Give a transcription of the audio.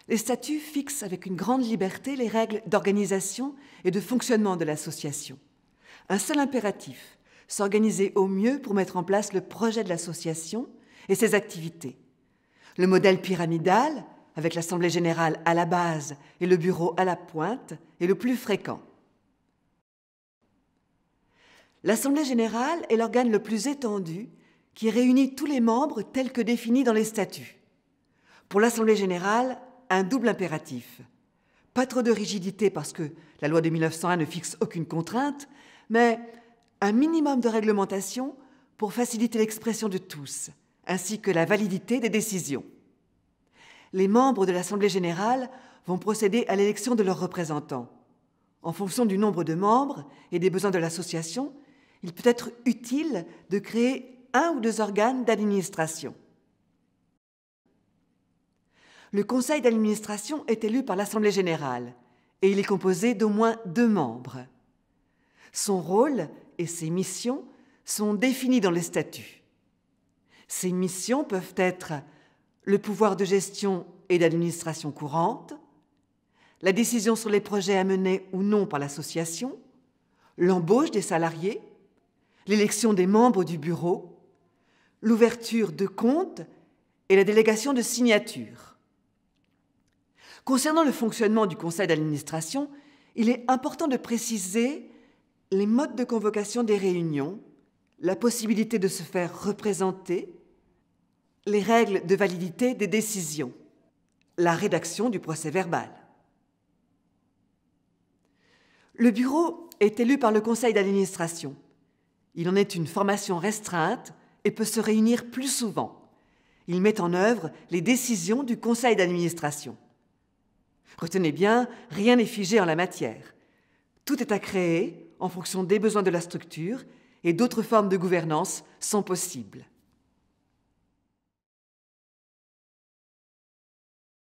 Les statuts fixent avec une grande liberté les règles d'organisation et de fonctionnement de l'association. Un seul impératif, s'organiser au mieux pour mettre en place le projet de l'association et ses activités. Le modèle pyramidal, avec l'Assemblée générale à la base et le bureau à la pointe, est le plus fréquent. L'Assemblée générale est l'organe le plus étendu qui réunit tous les membres tels que définis dans les statuts. Pour l'Assemblée générale, un double impératif. Pas trop de rigidité parce que la loi de 1901 ne fixe aucune contrainte, mais un minimum de réglementation pour faciliter l'expression de tous, ainsi que la validité des décisions. Les membres de l'Assemblée générale vont procéder à l'élection de leurs représentants. En fonction du nombre de membres et des besoins de l'association, il peut être utile de créer 1 ou 2 organes d'administration. Le conseil d'administration est élu par l'Assemblée générale et il est composé d'au moins 2 membres. Son rôle et ses missions sont définis dans les statuts. Ces missions peuvent être le pouvoir de gestion et d'administration courante, la décision sur les projets à mener ou non par l'association, l'embauche des salariés, l'élection des membres du bureau, l'ouverture de comptes et la délégation de signatures. Concernant le fonctionnement du conseil d'administration, il est important de préciser les modes de convocation des réunions, la possibilité de se faire représenter, les règles de validité des décisions, la rédaction du procès-verbal. Le bureau est élu par le conseil d'administration. Il en est une formation restreinte et peut se réunir plus souvent. Il met en œuvre les décisions du conseil d'administration. Retenez bien, rien n'est figé en la matière. Tout est à créer en fonction des besoins de la structure et d'autres formes de gouvernance sont possibles.